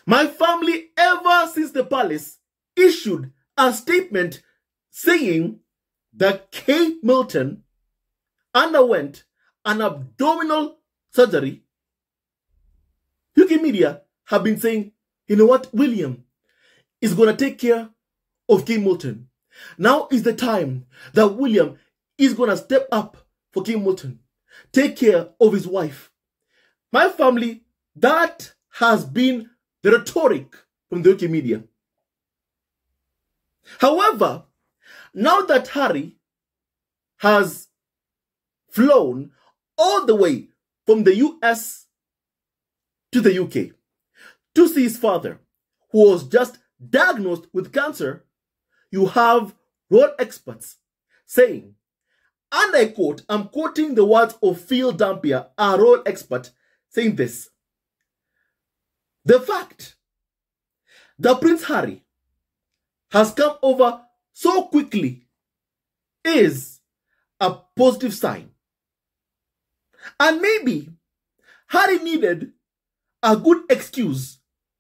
My family, ever since the palace, issued a statement saying that Kate Middleton underwent an abdominal surgery. UK media have been saying, you know what, William is going to take care of Kate Middleton. Now is the time that William is going to step up for Kate Middleton, take care of his wife. My family, that has been the rhetoric from the UK media. However, now that Harry has flown all the way from the US to the UK to see his father, who was just diagnosed with cancer, you have royal experts saying, and I quote, I'm quoting the words of Phil Dampier, a royal expert, saying this: the fact that Prince Harry has come over so quickly is a positive sign. And maybe Harry needed a good excuse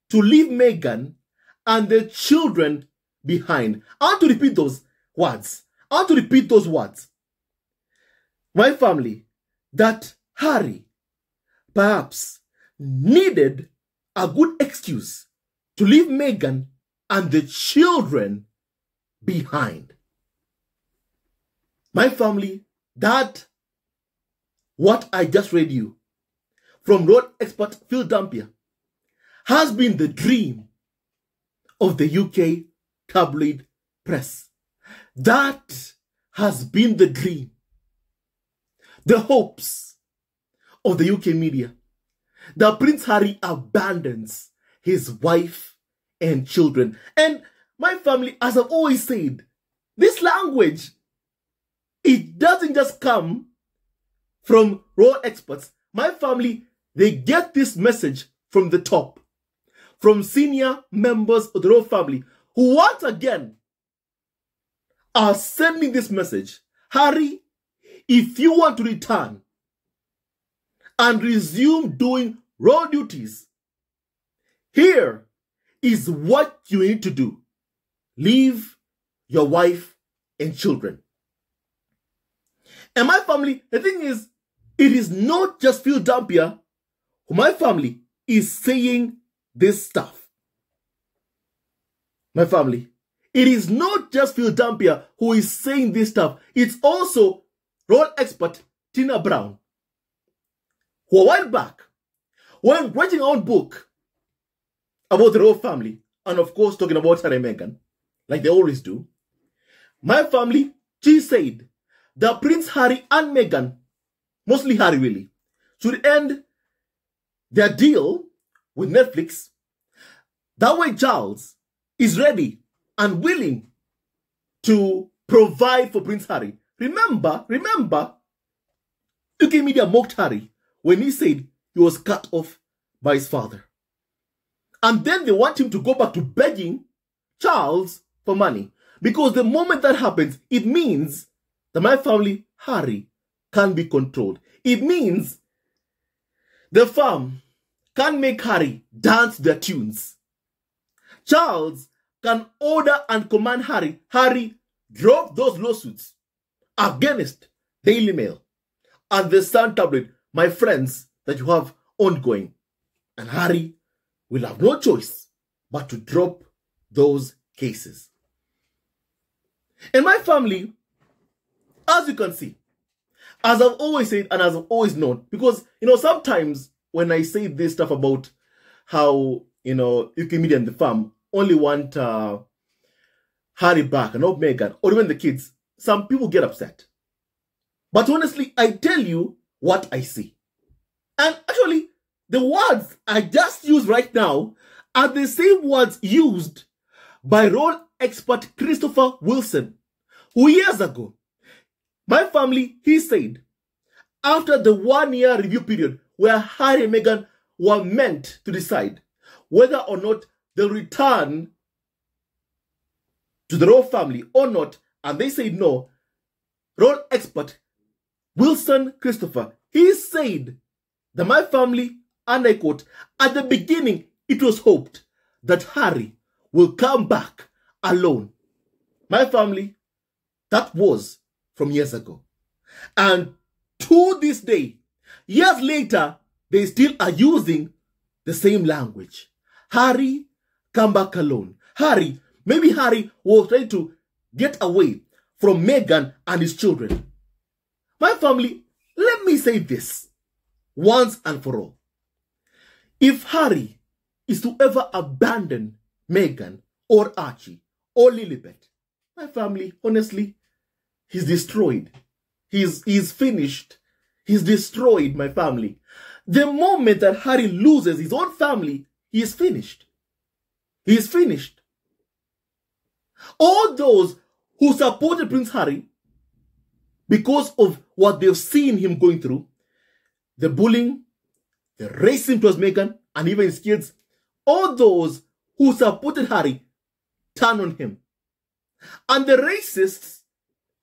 to leave Meghan and the children behind. I want to repeat those words. My family, that Harry perhaps needed a good excuse to leave Meghan and the children behind. My family, that what I just read you from royal expert Phil Dampier has been the dream of the UK tabloid press. That has been the dream, the hopes of the UK media, that Prince Harry abandons his wife and children. And my family, as I've always said, this language, it doesn't just come from royal experts. My family, they get this message from the top, from senior members of the royal family, who once again are sending this message. Harry, if you want to return and resume doing royal duties, here is what you need to do. Leave your wife and children. And my family, the thing is, it is not just Phil Dampier who, my family, is saying this stuff. My family, it is not just Phil Dampier who is saying this stuff. It's also royal expert Tina Brown, who a while back, when writing her own book about the royal family, and of course talking about Harry and Meghan, like they always do, my family, she said that Prince Harry and Meghan, mostly Harry really, should end their deal with Netflix. That way Charles is ready and willing to provide for Prince Harry. Remember, UK media mocked Harry when he said he was cut off by his father. And then they want him to go back to begging Charles for money. Because the moment that happens, it means that my family, Harry, can be controlled. It means the farm can make Harry dance their tunes. Charles can order and command Harry, Harry, drop those lawsuits against Daily Mail and the Sun tabloid, my friends, that you have ongoing. And Harry will have no choice but to drop those cases. And my family, as you can see, as I've always said and as I've always known, because, sometimes when I say this stuff about how, UK media and the farm only want Harry back and not Meghan, or even the kids, some people get upset. But honestly, I tell you what I see. And actually, the words I just used right now are the same words used by royal expert Christopher Wilson, who years ago, my family, he said, after the 1-year review period where Harry and Meghan were meant to decide whether or not they'll return to the royal family or not, and they said no, royal expert Wilson Christopher, he said that my family, and I quote, at the beginning, it was hoped that Harry will come back alone. My family, that was from years ago. And to this day, years later, they still are using the same language. Harry, come back alone. Maybe Harry was trying to get away from Meghan and his children. My family, let me say this once and for all. If Harry is to ever abandon Meghan or Archie or Lilibet, my family, honestly, he's destroyed. He's finished. He's destroyed, my family. The moment that Harry loses his own family, he is finished. He is finished. All those who supported Prince Harry because of what they've seen him going through, the bullying, the racism towards Meghan, and even his kids, all those who supported Harry turned on him. And the racists,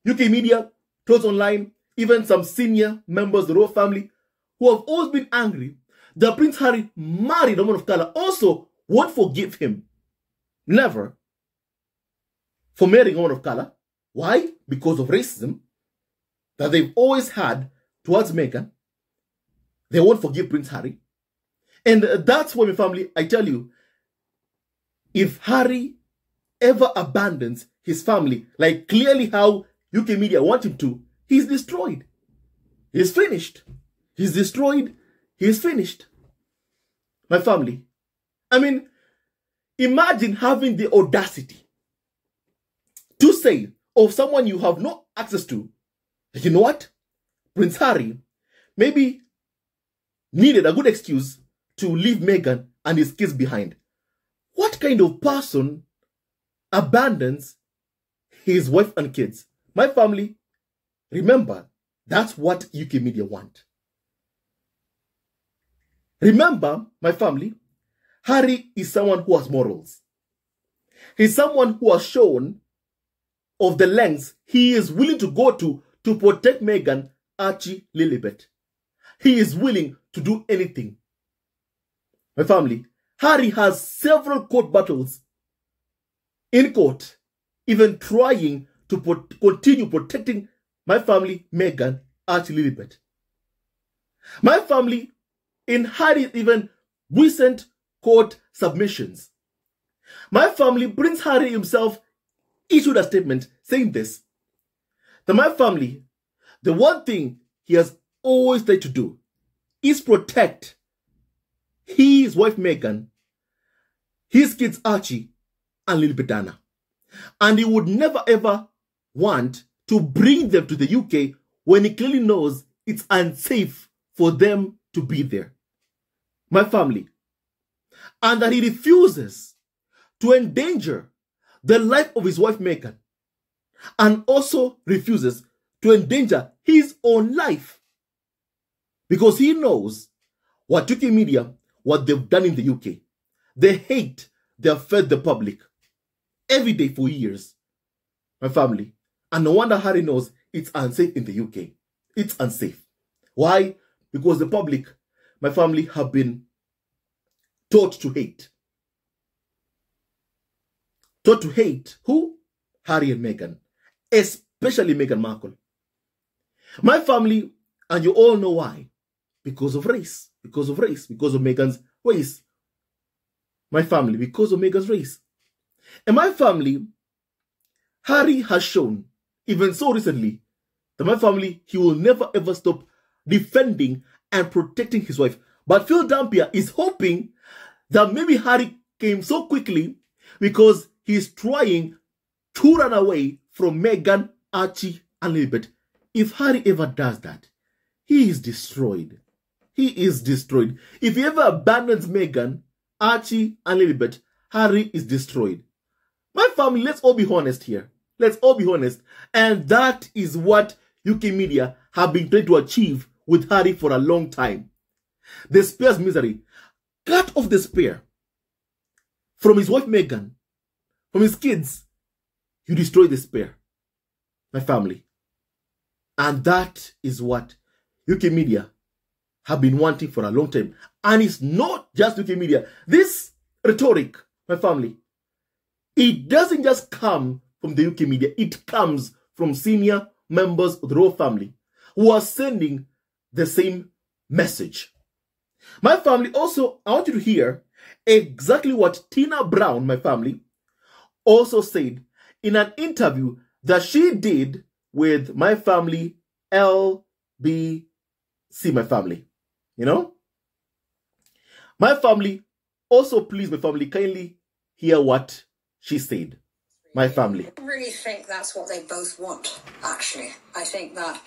UK media, trolls online, even some senior members of the royal family, who have always been angry that Prince Harry married a woman of color, also won't forgive him. Never. For marrying a woman of color. Why? Because of racism that they've always had towards Meghan. They won't forgive Prince Harry. And that's why, my family, I tell you, if Harry ever abandons his family, like clearly how UK media want him to, he's destroyed. He's finished. He's destroyed. He's finished. My family, I mean, imagine having the audacity to say of someone you have no access to, you know what? Prince Harry maybe needed a good excuse to leave Meghan and his kids behind. What kind of person abandons his wife and kids? My family, remember, that's what UK media want. Remember, my family, Harry is someone who has morals. He's someone who has shown of the lengths he is willing to go to protect Meghan, Archie, Lilibet. He is willing to do anything. My family, Harry has several court battles in court, even trying to continue protecting my family, Meghan, Archie, Lilibet. My family, in Harry's even recent court submissions, my family, Prince Harry himself issued a statement saying this, that my family, the one thing he has always tried to do is protect his wife Meghan, his kids Archie and Lilibet Diana. And he would never ever want to bring them to the UK when he clearly knows it's unsafe for them to be there. My family. And that he refuses to endanger the life of his wife Meghan, and also refuses to endanger his own life, because he knows what UK media, what they've done in the UK. The hate they have fed the public every day for years. My family. And no wonder Harry knows it's unsafe in the UK. It's unsafe. Why? Because the public, my family, have been taught to hate. Taught to hate who? Harry and Meghan. Especially Meghan Markle. My family, and you all know why. Because of race. Because of race. Because of Meghan's race. My family, because of Meghan's race. And my family, Harry has shown, even so recently, that my family, he will never ever stop defending and protecting his wife. But Phil Dampier is hoping that maybe Harry came so quickly because he's trying to run away from Meghan, Archie, and Lilibet. If Harry ever does that, he is destroyed. He is destroyed. If he ever abandons Meghan, Archie, and Lilibet, Harry is destroyed. My family, let's all be honest here. Let's all be honest. And that is what UK media have been trying to achieve with Harry for a long time. The spare's misery. Cut off the spare from his wife Meghan, from his kids. You destroy the spare. My family. And that is what UK media have been wanting for a long time. And it's not just UK media. This rhetoric, my family, it doesn't just come from the UK media. It comes from senior members of the royal family who are sending the same message. My family, also, I want you to hear exactly what Tina Brown, my family, also said in an interview that she did with my family, LBC, my family. You know? My family, also please, my family, kindly hear what she said. My family. I really think that's what they both want, actually. I think that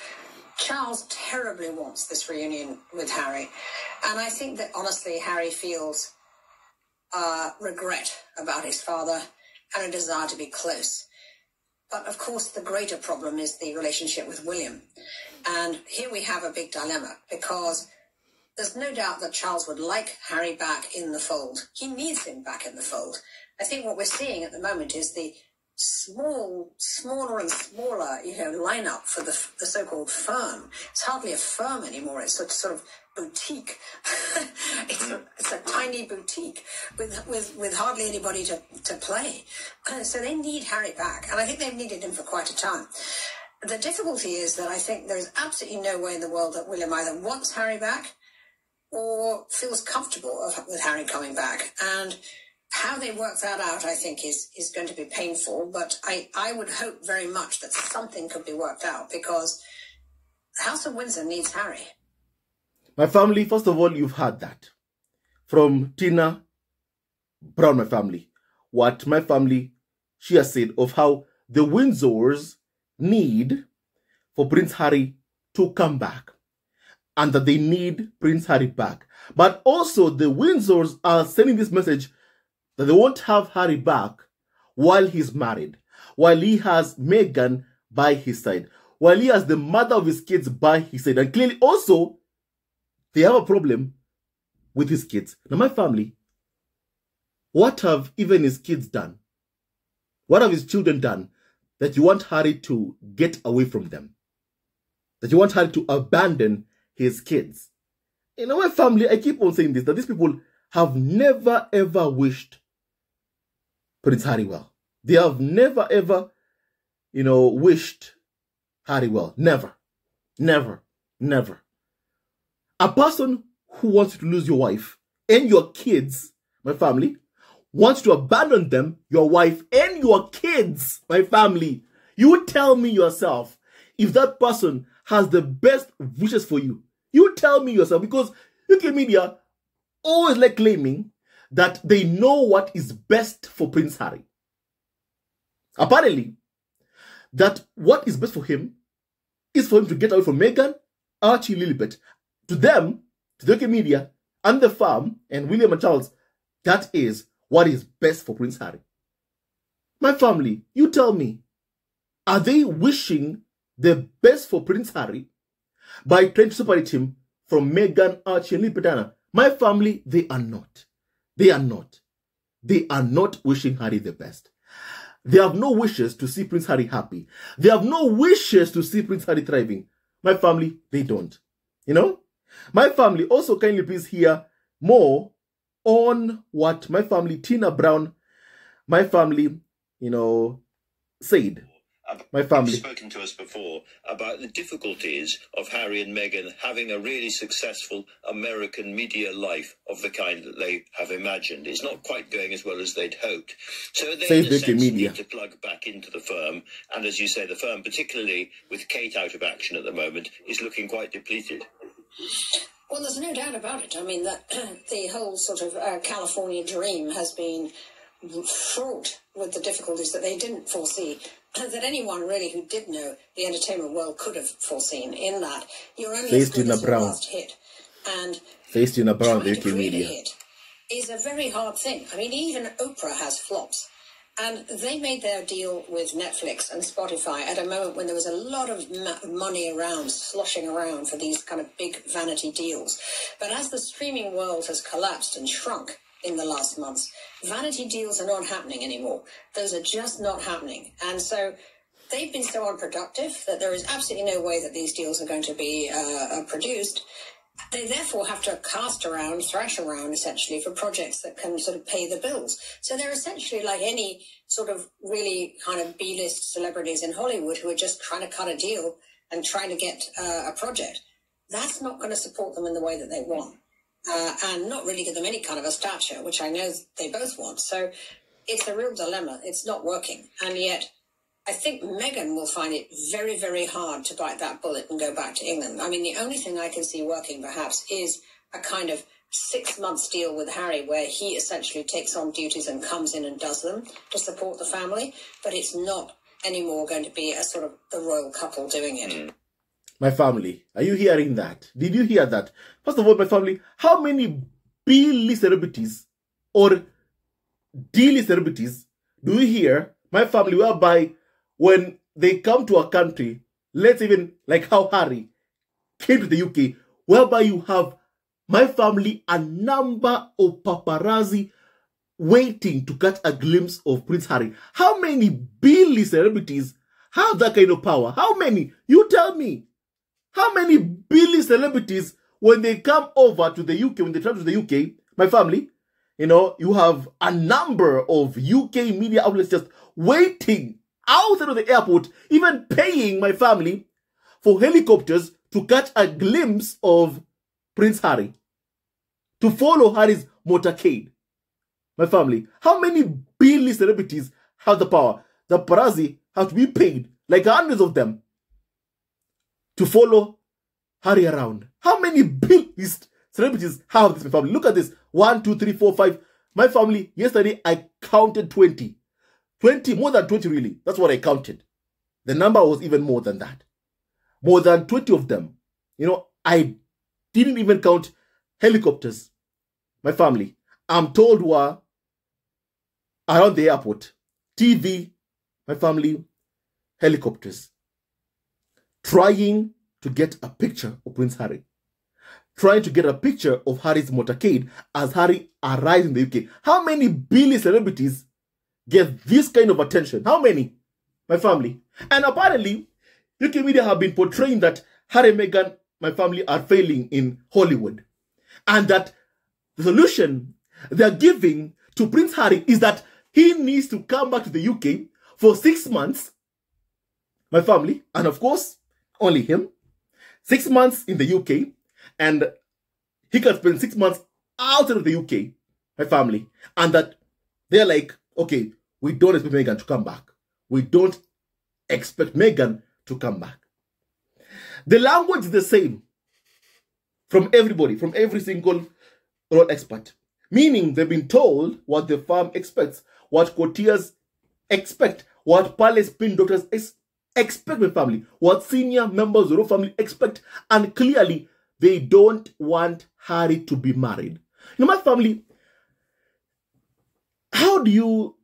Charles terribly wants this reunion with Harry. And I think that, honestly, Harry feels regret about his father and a desire to be close. But, of course, the greater problem is the relationship with William. And here we have a big dilemma, because there's no doubt that Charles would like Harry back in the fold. He needs him back in the fold. I think what we're seeing at the moment is the smaller and smaller, lineup for the so-called firm. It's hardly a firm anymore. It's a sort of boutique. it's a tiny boutique with hardly anybody to play. So they need Harry back, and I think they've needed him for quite a time. The difficulty is that I think there's absolutely no way in the world that William either wants Harry back or feels comfortable with Harry coming back. And how they work that out, I think, is going to be painful. But I would hope very much that something could be worked out, because the House of Windsor needs Harry. My family, first of all, you've heard that from Tina Brown, my family. What my family, she has said of how the Windsors need for Prince Harry to come back, and that they need Prince Harry back. But also the Windsors are sending this message that they won't have Harry back while he's married, while he has Meghan by his side, while he has the mother of his kids by his side. And clearly also, they have a problem with his kids. Now, my family, what have even his kids done? What have his children done that you want Harry to get away from them? That you want Harry to abandon his kids? In my family, I keep on saying this, that these people have never ever wished Prince Harry well. They have never ever, wished Harry well. Never. Never. Never. A person who wants to lose your wife and your kids, my family, wants to abandon them, your wife and your kids, my family. You tell me yourself if that person has the best wishes for you. You tell me yourself, because UK media always like claiming that they know what is best for Prince Harry. Apparently, that what is best for him is for him to get away from Meghan, Archie, Lilibet. To them, to the UK media, and the farm, and William and Charles, that is what is best for Prince Harry. My family, you tell me, are they wishing the best for Prince Harry by trying to separate him from Meghan, Archie, and Lilibet? My family, they are not. They are not. They are not wishing Harry the best. They have no wishes to see Prince Harry happy. They have no wishes to see Prince Harry thriving. My family, they don't. My family, also kindly please hear more on what my family, Tina Brown, my family, said. My family. You've spoken to us before about the difficulties of Harry and Meghan having a really successful American media life of the kind that they have imagined. It's not quite going as well as they'd hoped. So they, in a sense, need to plug back into the firm. And as you say, the firm, particularly with Kate out of action at the moment, is looking quite depleted. Well, there's no doubt about it. I mean, that the whole sort of California dream has been fraught with the difficulties that they didn't foresee, that anyone really who did know the entertainment world could have foreseen, in that you're only as good as your last hit. And Tina Brown, the UK media hit is a very hard thing. I mean, even Oprah has flops. And they made their deal with Netflix and Spotify at a moment when there was a lot of money around, sloshing around for these kind of big vanity deals. But as the streaming world has collapsed and shrunk in the last months, vanity deals are not happening anymore. Those are just not happening. And so they've been so unproductive that there is absolutely no way that these deals are going to be produced. They therefore have to thrash around, essentially, for projects that can sort of pay the bills. So they're essentially like any sort of really kind of B-list celebrities in Hollywood who are just trying to cut a deal and trying to get a project. That's not going to support them in the way that they want, and not really give them any kind of a stature, which I know they both want. So it's a real dilemma. It's not working. And yet I think Meghan will find it very, very hard to bite that bullet and go back to England. I mean, the only thing I can see working, perhaps, is a kind of 6-month deal with Harry where he essentially takes on duties and comes in and does them to support the family. But it's not anymore going to be a sort of the royal couple doing it. My family, are you hearing that? Did you hear that? First of all, my family, how many B-list celebrities or D-list celebrities do you hear, my family, whereby when they come to a country, let's even like how Harry came to the UK, whereby you have, my family, a number of paparazzi waiting to catch a glimpse of Prince Harry. How many B-list celebrities have that kind of power? How many? You tell me. How many B-list celebrities, when they come over to the UK, when they travel to the UK, my family, you know, you have a number of UK media outlets just waiting outside of the airport, even paying, my family, for helicopters to catch a glimpse of Prince Harry, to follow Harry's motorcade. My family, how many B-list celebrities have the power? The paparazzi have to be paid, like hundreds of them, to follow Harry around. How many B-list celebrities have this, my family? Look at this. 1, 2, 3, 4, 5. My family, yesterday I counted 20. 20, more than 20 really. That's what I counted. The number was even more than that. More than 20 of them. You know, I didn't even count helicopters. My family, I'm told, were around the airport. TV, my family, helicopters. Trying to get a picture of Prince Harry. Trying to get a picture of Harry's motorcade as Harry arrives in the UK. How many B-list celebrities get this kind of attention? How many? My family. And apparently, UK media have been portraying that Harry and Meghan, my family, are failing in Hollywood. And that the solution they're giving to Prince Harry is that he needs to come back to the UK for 6 months. My family, and of course, only him. 6 months in the UK, and he can spend 6 months outside of the UK, my family. And that they're like, okay, we don't expect Meghan to come back. We don't expect Meghan to come back. The language is the same from everybody, from every single royal expert. Meaning they've been told what the firm expects, what courtiers expect, what palace spin doctors expect, my family, what senior members of the royal family expect, and clearly they don't want Harry to be married. You know, my family, how do you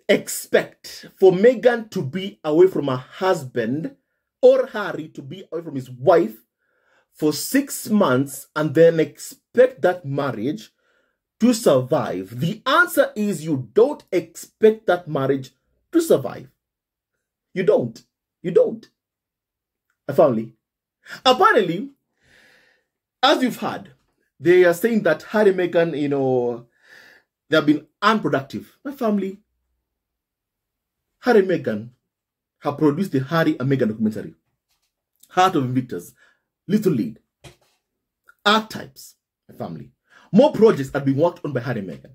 expect for Meghan to be away from her husband or Harry to be away from his wife for 6 months and then expect that marriage to survive? The answer is you don't expect that marriage to survive. You don't. You don't. A family. Apparently, as you've heard, they are saying that Harry and Meghan, you know, they have been unproductive. My family, Harry and Meghan have produced the Harry and Meghan documentary. Heart of Invictus, Little Lead, Archetypes, my family. More projects are being worked on by Harry and Meghan.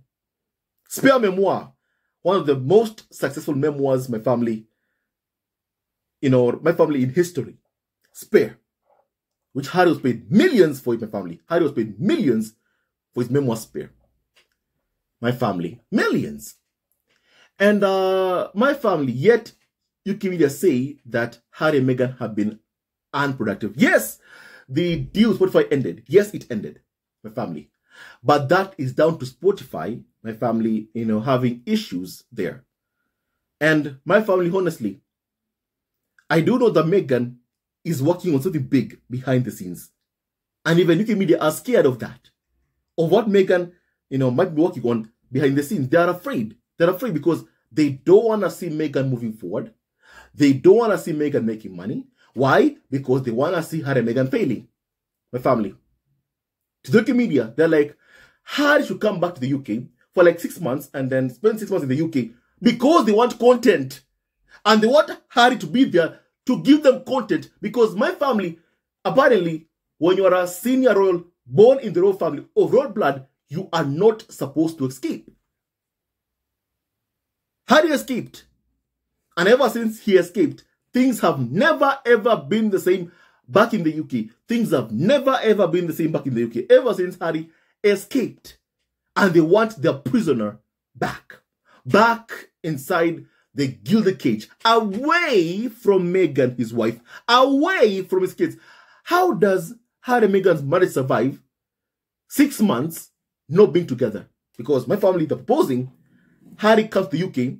Spare Memoir, one of the most successful memoirs, my family, you know, my family in history. Spare, which Harry was paid millions for it, my family. Harry was paid millions for his memoir Spare. My family, millions. And my family, yet you can either say that Harry and Meghan have been unproductive. Yes, the deal with Spotify ended. Yes, it ended, my family. But that is down to Spotify, my family, you know, having issues there. And my family, honestly, I do know that Meghan is working on something big behind the scenes. And even UK media are scared of that. Of what Meghan, you know, might be working on behind the scenes. They are afraid. They're afraid because they don't want to see Meghan moving forward. They don't want to see Meghan making money. Why? Because they want to see Harry and Meghan failing. My family. to the UK media. They're like, Harry should come back to the UK for like 6 months and then spend 6 months in the UK because they want content. And they want Harry to be there to give them content, because my family, apparently, when you are a senior royal born in the royal family of royal blood, you are not supposed to escape. Harry escaped. And ever since he escaped, things have never ever been the same back in the UK. Things have never ever been the same back in the UK ever since Harry escaped. And they want their prisoner back. Back inside the gilded cage. Away from Meghan, his wife. Away from his kids. How does Harry and Meghan's marriage survive 6 months not being together? Because my family, they're proposing Harry comes to the UK,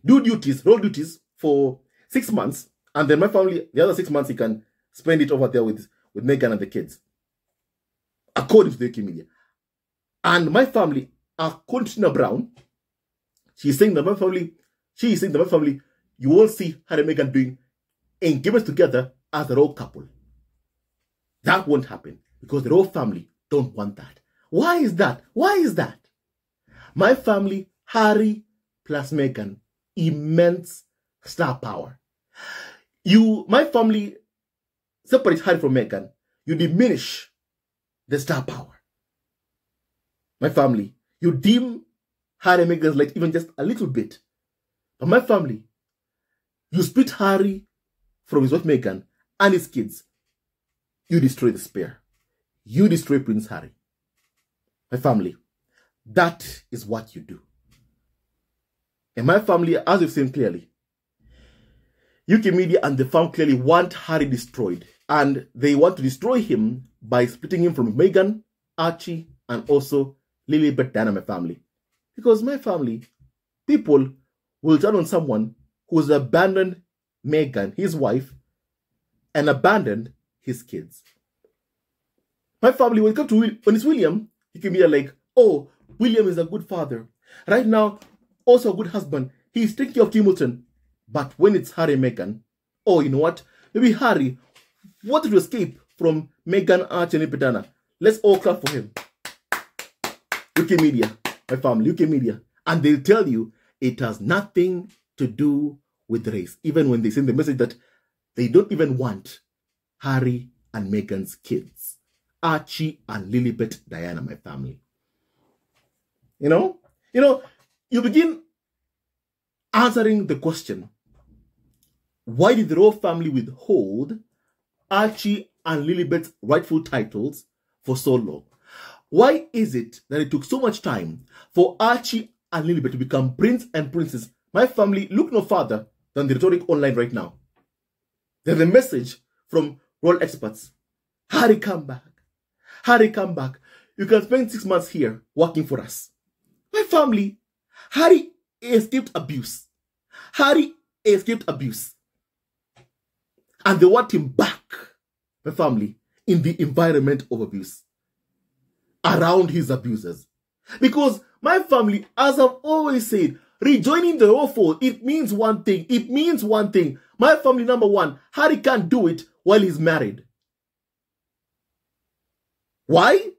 do duties, royal duties for 6 months, and then my family, the other 6 months, he can spend it over there with Meghan and the kids. According to the UK media. And my family, according to Tina Brown, she's saying that my family, you won't see Harry and Meghan doing engagements together as a royal couple. That won't happen because the royal family don't want that. Why is that? Why is that? My family, Harry plus Meghan, immense star power. My family separates Harry from Meghan, you diminish the star power. My family, you dim Harry and Meghan's light even just a little bit. But my family, you split Harry from his wife Meghan and his kids. You destroy the spare. You destroy Prince Harry. My family, that is what you do. And my family, as you've seen clearly, UK media and the firm clearly want Harry destroyed. And they want to destroy him by splitting him from Meghan, Archie, and also Lilibet, Diana, my family. Because my family, people will turn on someone who has abandoned Meghan, his wife, and abandoned his kids. My family, when it's William, he can be like, oh, William is a good father. Right now, also a good husband. He's taking care of Kimilton. But when it's Harry and Meghan, oh, you know what? Maybe Harry wanted to escape from Meghan, Archie, and Diana. Let's all clap for him. UK media, my family, UK media. And they'll tell you it has nothing to do with race. Even when they send the message that they don't even want Harry and Meghan's kids. Archie and Lilibet, Diana, my family. You begin answering the question, why did the royal family withhold Archie and Lilibet's rightful titles for so long? Why is it that it took so much time for Archie and Lilibet to become prince and princess? My family, look no further than the rhetoric online right now. There's a message from royal experts. Harry, come back. Harry, come back. You can spend 6 months here working for us. My family, Harry escaped abuse. Harry escaped abuse. And they want him back, my family, in the environment of abuse. Around his abusers. Because my family, as I've always said, rejoining the royal fold, it means one thing. It means one thing. My family, number one, Harry can't do it while he's married. Why?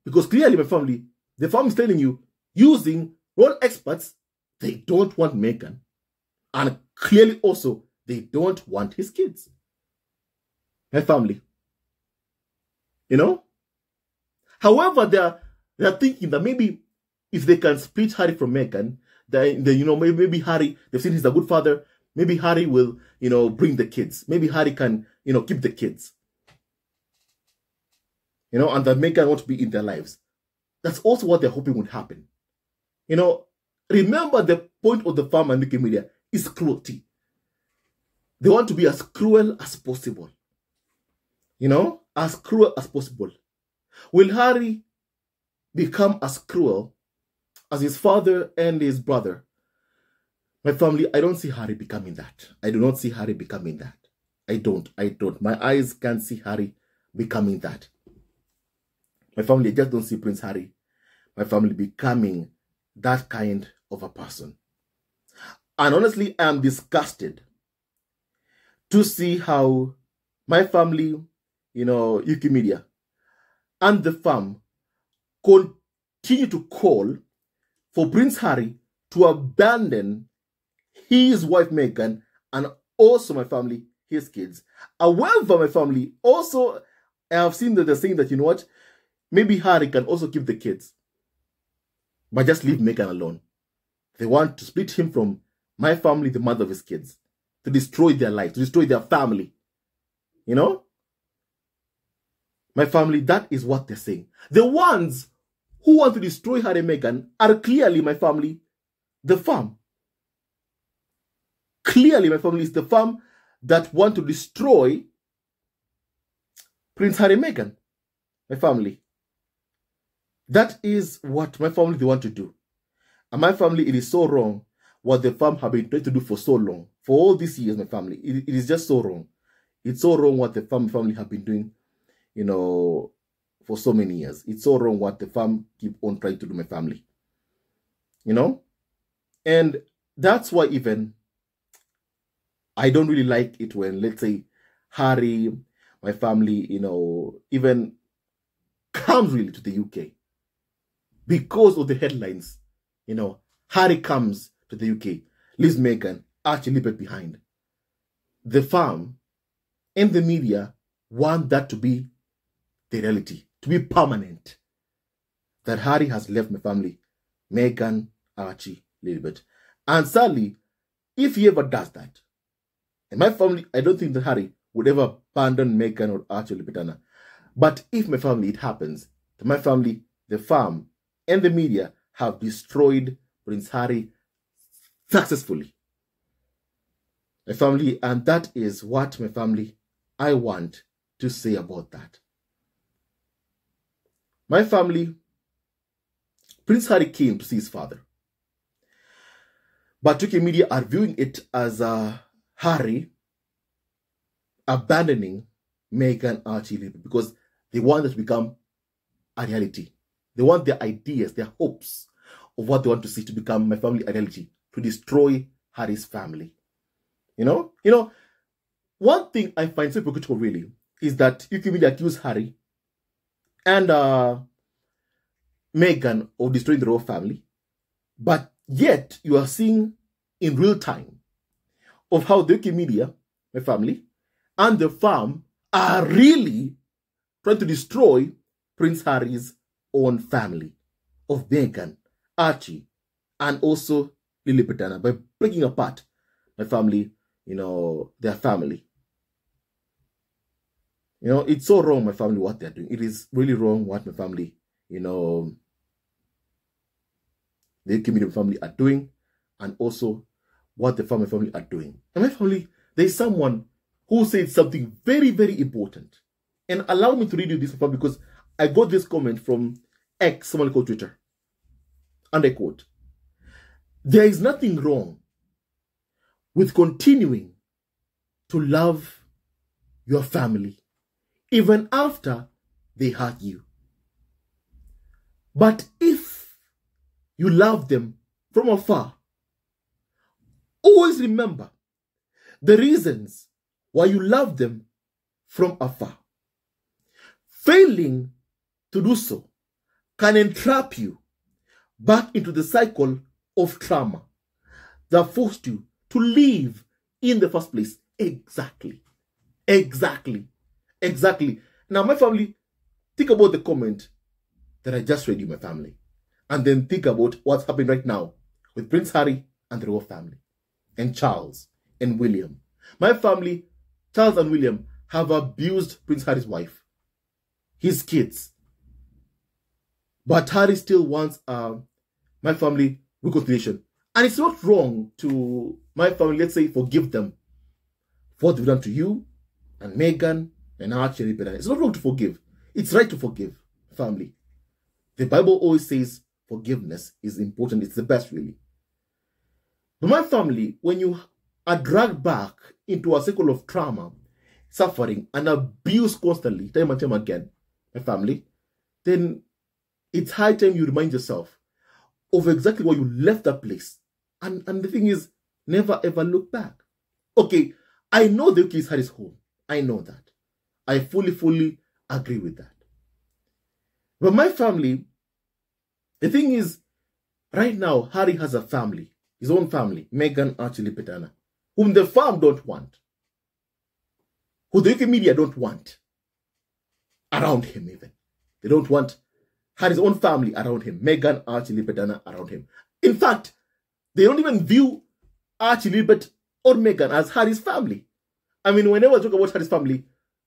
Because clearly, my family, the family is telling you, using royal experts, they don't want Meghan. And clearly also, they don't want his kids. My family. However, they're thinking that maybe if they can split Harry from Meghan, then maybe Harry, they've seen he's a good father, maybe Harry will, bring the kids. Maybe Harry can, keep the kids. And that Meghan won't be in their lives. That's also what they're hoping would happen. Remember the point of the farm and UK media is cruelty. They want to be as cruel as possible. As cruel as possible. Will Harry become as cruel as his father and his brother? My family, I don't see Harry becoming that. I do not see Harry becoming that. I don't. My eyes can't see Harry becoming that. My family, I just don't see Prince Harry, my family, becoming that kind of a person. And honestly, I am disgusted to see how my family, UK media, and the firm continue to call for Prince Harry to abandon his wife Meghan and also my family, his kids. However, my family also, I have seen that they're saying that, you know what, maybe Harry can also keep the kids, but just leave Meghan alone. They want to split him from my family, the mother of his kids, to destroy their life, to destroy their family. You know? My family, that is what they're saying. The ones who want to destroy Harry and Meghan are clearly, my family, the firm. Clearly, my family is the firm that want to destroy Prince Harry and Meghan. My family. That is what my family, they want to do. And my family, it is so wrong what the firm have been trying to do for so long. For all these years, my family, it is just so wrong. It's so wrong what the family have been doing, you know, for so many years. It's so wrong what the firm keep on trying to do, my family. You know? And that's why even I don't really like it when, let's say, Harry, my family, you know, even comes really to the UK. Because of the headlines, you know, Harry comes to the UK, leaves Meghan, Archie leave it behind. The firm and the media want that to be the reality, to be permanent. That Harry has left my family, Meghan, Archie, Lilibet. And sadly, if he ever does that, in my family, I don't think that Harry would ever abandon Meghan or Archie or Lilibet. But if my family, it happens, that my family, the firm, and the media have destroyed Prince Harry successfully. My family, and that is what my family, I want to say about that. My family, Prince Harry came to see his father. But UK media are viewing it as Harry abandoning Meghan Archie because they want it to become a reality. They want their ideas, their hopes of what they want to see to become my family a reality, to destroy Harry's family. You know, one thing I find so hypocritical really is that UK media accuse Harry and Meghan of destroying the royal family, but yet you are seeing in real time of how the UK media, my family, and the firm are really trying to destroy Prince Harry's own family of Meghan, Archie, and also Lilibet by breaking apart my family, you know, their family. You know, it's so wrong, my family, what they're doing. It is really wrong what my family, you know, the UK media family are doing, and also what the family are doing. And my family, there is someone who said something very, very important. And allow me to read you this because I got this comment from X, someone called Twitter. And I quote, "There is nothing wrong with continuing to love your family, even after they hurt you. But if you love them from afar, always remember the reasons why you love them from afar. Failing to do so can entrap you back into the cycle of trauma that forced you to leave in the first place." Exactly. Now, my family, think about the comment that I just read you, my family. And then think about what's happening right now with Prince Harry and the royal family. And Charles and William. My family, Charles and William, have abused Prince Harry's wife, his kids. But Harry still wants my family reconciliation. And it's not wrong to my family, let's say, forgive them for what they've done to you and Meghan and Archie. It's not wrong to forgive. It's right to forgive, family. The Bible always says forgiveness is important. It's the best, really. But my family, when you are dragged back into a cycle of trauma, suffering, and abuse constantly, time and time again, my family, then it's high time you remind yourself of exactly why you left that place. And the thing is, never ever look back. Okay, I know the UK is Harry's home. I know that. I fully agree with that. But my family, the thing is, right now, Harry has a family, his own family, Meghan Archie, whom the farm don't want, who the UK media don't want around him even. They don't want Harry's own family around him, Meghan Archie around him. In fact, they don't even view Archie Lilibet or Meghan as Harry's family. I mean, whenever I talk about Harry's family,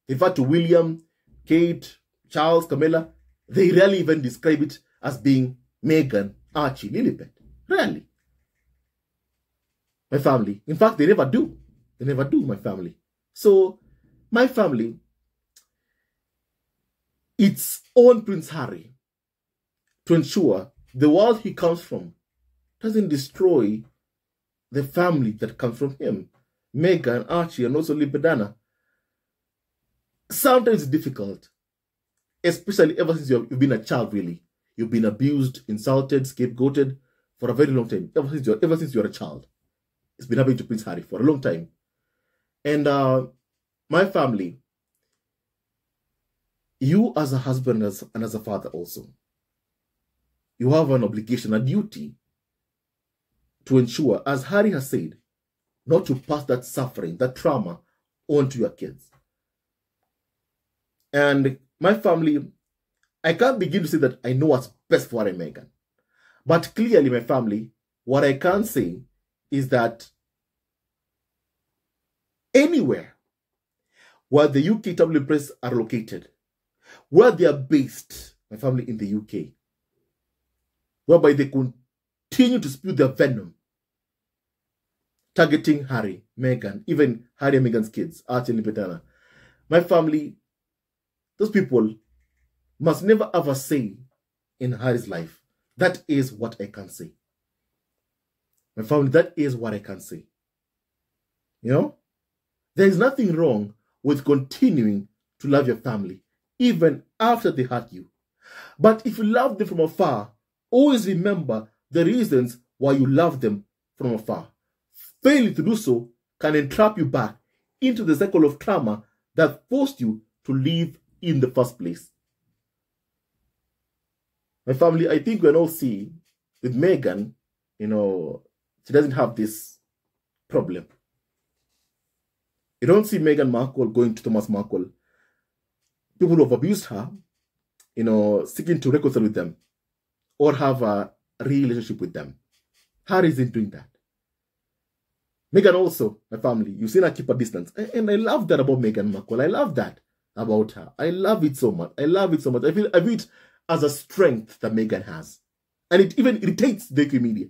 in fact, to William, Kate, Charles, Camilla, they rarely even describe it as being Meghan Archie Lilibet. Rarely. My family. In fact, they never do. They never do, my family. So, my family, it's on Prince Harry to ensure the world he comes from doesn't destroy the family that comes from him. Meghan, Archie, and also Lilibet. Sometimes it's difficult, especially ever since you've been a child, really. You've been abused, insulted, scapegoated for a very long time. Ever since you're a child. It's been happening to Prince Harry for a long time. And my family, you as a husband and as a father also, you have an obligation, a duty to ensure, as Harry has said, not to pass that suffering, that trauma on to your kids. And my family, I can't begin to say that I know what's best for Harry and Meghan. But clearly, my family, what I can say is that anywhere where the UK tabloid press are located, where they are based, my family in the UK, whereby they continue to spew their venom, targeting Harry, Meghan, even Harry and Meghan's kids, Archie and Lilibet. My family, those people must never ever say in Harry's life, that is what I can say. My family, that is what I can say. You know? There is nothing wrong with continuing to love your family, even after they hurt you. But if you love them from afar, always remember the reasons why you love them from afar. Failing to do so can entrap you back into the cycle of trauma that forced you to leave in the first place. My family, I think we can all see with Meghan, you know, she doesn't have this problem. You don't see Meghan Markle going to Thomas Markle. People who have abused her, you know, seeking to reconcile with them or have a relationship with them. Harry isn't doing that. Meghan also, my family, you've seen her keep a distance. And I love that about Meghan Markle. I love that about her. I love it so much. I love it so much. I view it as a strength that Meghan has. And it even irritates the UK media.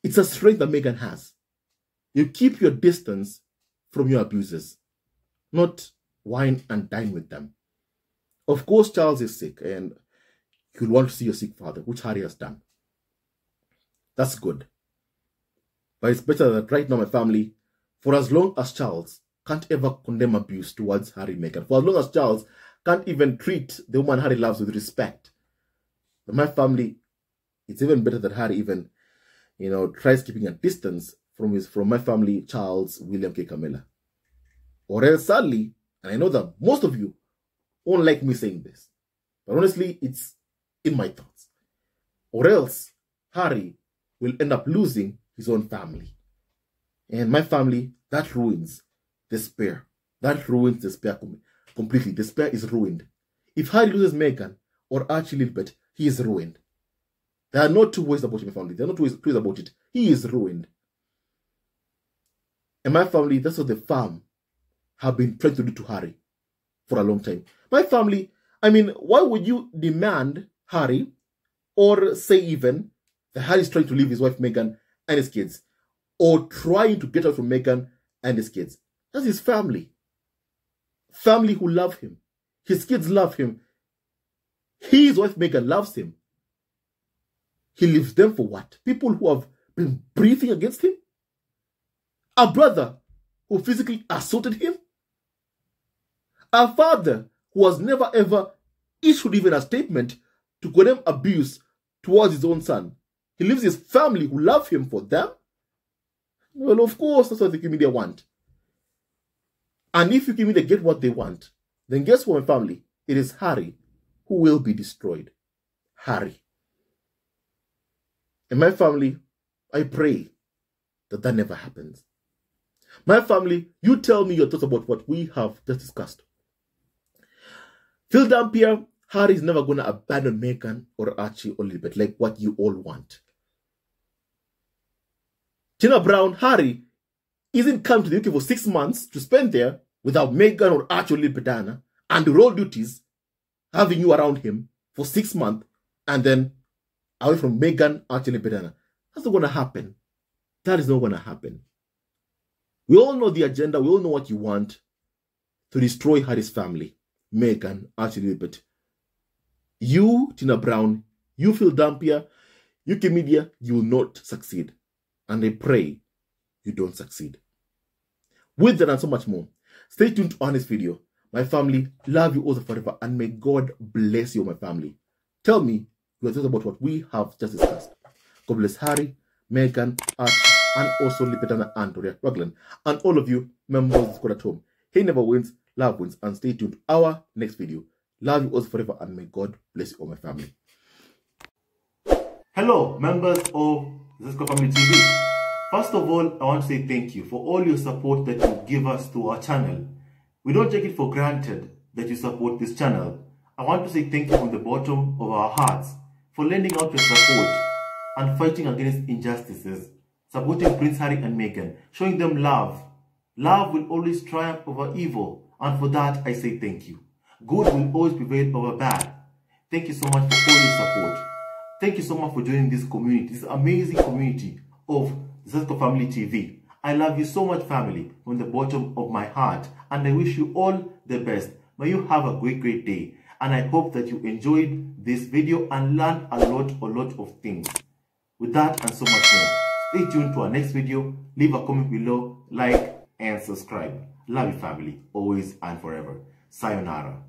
It's a strength that Meghan has. You keep your distance from your abusers, not wine and dine with them. Of course, Charles is sick and you'll want to see your sick father, which Harry has done. That's good. But it's better that right now, my family, for as long as Charles can't ever condemn abuse towards Harry and Meghan, for as long as Charles can't even treat the woman Harry loves with respect, but my family, it's even better that Harry even, you know, tries keeping a distance from my family, Charles, William, K. Camilla. Or else, sadly, and I know that most of you won't like me saying this, but honestly, it's in my thoughts. Or else, Harry will end up losing his own family. And my family, that ruins despair. That ruins despair completely. Despair is ruined. If Harry loses Meghan or Archie Lilibet, he is ruined. There are no two ways about it, my family. There are no two ways about it. He is ruined. And my family, that's what the farm have been trying to do to Harry for a long time. My family, I mean, why would you demand Harry or say even that Harry is trying to leave his wife Meghan and his kids, or trying to get out from Meghan and his kids? That's his family. Family who love him. His kids love him. His wife Meghan loves him. He leaves them for what? People who have been breathing against him? A brother who physically assaulted him? A father who has never ever issued even a statement to condemn abuse towards his own son? He leaves his family who love him for them? Well, of course, that's what the media want. And if you media get what they want, then guess what, my family? It is Harry who will be destroyed? Harry. And my family, I pray that never happens. My family, you tell me your thoughts about what we have just discussed. Phil Dampier, Harry is never going to abandon Meghan or Archie or Lilibet like what you all want. Tina Brown, Harry isn't come to the UK for 6 months to spend there without Meghan or Archie or Lilibet and the role duties having you around him for 6 months and then away from Meghan, Archie, and Lilibet. That's not going to happen. That is not going to happen. We all know the agenda. We all know what you want to destroy Harry's family. Meghan, Archie, Lilibet. You, Tina Brown, you Phil Dampier, UK media, you will not succeed. And I pray you don't succeed. With that and so much more, stay tuned to our next video. My family, love you all forever, and may God bless you, my family. Tell me your thoughts about what we have just discussed. God bless Harry, Meghan, Archie, and also Lilibet and Toria Raglan, and all of you members of the squad at home. He never wins, love wins, and stay tuned to our next video. Love you all forever, and may God bless you all, my family. Hello, members of Zesco Family TV. First of all, I want to say thank you for all your support that you give us to our channel. We don't take it for granted that you support this channel. I want to say thank you from the bottom of our hearts for lending out your support and fighting against injustices, supporting Prince Harry and Meghan, showing them love. Love will always triumph over evil, and for that I say thank you. Good will always prevail over bad. Thank you so much for all your support. Thank you so much for joining this community, this amazing community of Zesco Family TV. I love you so much, family, from the bottom of my heart, and I wish you all the best. May you have a great day, and I hope that you enjoyed this video and learned a lot of things. With that and so much more, stay tuned to our next video. Leave a comment below, like, and subscribe. Love you, family, always and forever. Sayonara.